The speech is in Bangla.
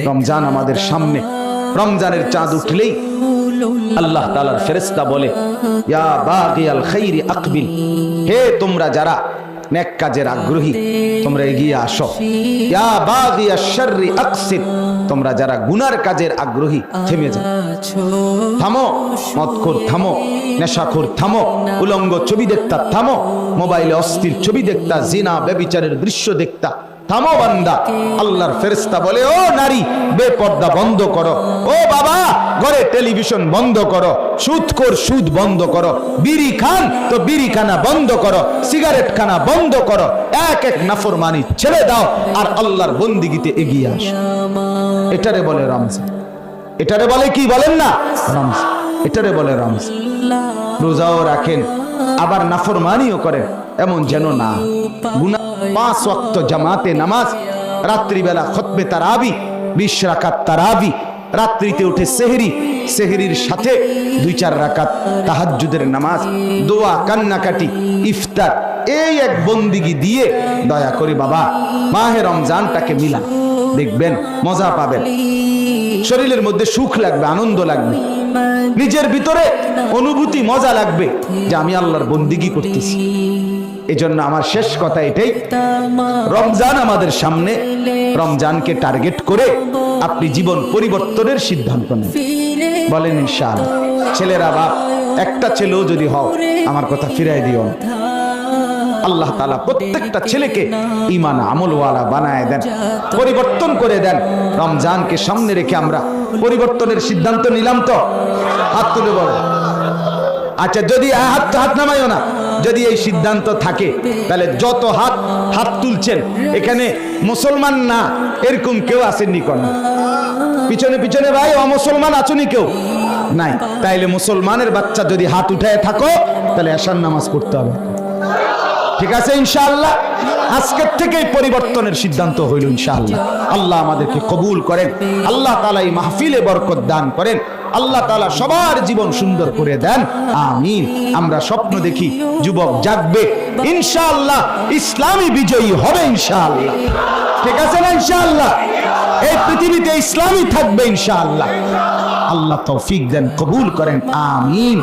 রমজান আমাদের সামনে। রমজানের চাঁদ উঠলেই আল্লাহ তাআলার ফেরেশতা বলে, ইয়া বাগিয়াল খাইরি আকবিল, হে তোমরা যারা নেক কাজের আগ্রহী তোমরা এগিয়ে আসো। ইয়া বাগিয়াশ শাররি আকসির, তোমরা যারা গুনার কাজের আগ্রহী থেমে যাও, থামো। মদখোর থামো, নেশাখোর থামো, উলঙ্গ ছবি দেখতা থামো, মোবাইলে অস্থির ছবি দেখতা, জিনা ব্যভিচারের দৃশ্য দেখতা থামো বান্দা। আল্লাহর ফেরেশতা বলে, ও নারী বেপর্দা বন্ধ করো, ও বাবা ঘরে টেলিভিশন বন্ধ করো, সুদখোর সুদ বন্ধ করো, বিড়ি খান তো বিড়ি খানা বন্ধ করো, সিগারেট খানা বন্ধ করো, এক এক নাফরমানি ছেড়ে দাও আর আল্লাহর বন্দিগিতে এগিয়ে আসো। এটারে বলে রমজান। এটারে বলে কি বলেন না রমজান, এটারে বলে রমজান। রোজাও রাখেন আবার নাফরমানিও করেন, এমন যেন না। গুনাহ 5 ওয়াক্ত জামাতে নামাজ, রাত্রিবেলা খতমে তারাবি, 20 রাকাত তারাবি, রাত্রিতে উঠে সেহরি, সেহরির সাথে 2-4 রাকাত তাহাজ্জুদের নামাজ, দোয়া, কান্নাকাটি, ইফতার, এই এক বন্দিগি দিয়ে দয়া করে বাবা মাহে রমজানটাকে মিলান, দেখবেন মজা পাবেন, শরীরের মধ্যে সুখ লাগবে, আনন্দ লাগবে, নিজের ভিতরে অনুভূতি মজা লাগবে যে আমি আল্লাহর বন্দিগি করতেছি। এজন্য আমার শেষ কথা এটাই, রমজান আমাদের সামনে, রমজানকে টার্গেট করে আপনি জীবন পরিবর্তনের সিদ্ধান্ত নেন। বলেন ইনশাআল্লাহ। ছেলেরা বাপ, একটা ছেলেও যদি হও আমার কথা ফিরাই দিও না। আল্লাহ তাআলা প্রত্যেকটা ছেলেকে ঈমান আমলওয়ালা বানায় দেন, পরিবর্তন করে দেন। রমজানকে সামনে রেখে আমরা পরিবর্তনের সিদ্ধান্ত নিলাম তো? হাত তুলে বলো। আচ্ছা, যদি হাত নামাইও না, যদি এই সিদ্ধান্ত থাকে তাহলে যত হাত তুলছেন এখানে মুসলমান না এরকম কেউ আসেননি কোন? পিছনে পিছনে ভাই অমুসলমান আছনি কেউ? নাই। তাইলে মুসলমানের বাচ্চা যদি হাত উঠায় থাকো তাহলে এশার নামাজ পড়তে হবে, ঠিক আছে ইনশাআল্লাহ? আজকের থেকেই পরিবর্তনের সিদ্ধান্ত হইল ইনশাআল্লাহ। আল্লাহ আমাদেরকে কবুল করেন, আল্লাহ তাআলা এই মাহফিলে বরকত দান করেন, আল্লাহ তাআলা সবার জীবন সুন্দর করে দেন, আমিন। আমরা স্বপ্ন দেখি যুবক জাগবে ইনশাআল্লাহ, ইসলামী বিজয়ী হবে ইনশাআল্লাহ, ঠিক আছে না ইনশাআল্লাহ? এই পৃথিবীতে ইসলামই থাকবে ইনশাআল্লাহ। আল্লাহ তৌফিক দেন, কবুল করেন, আমিন।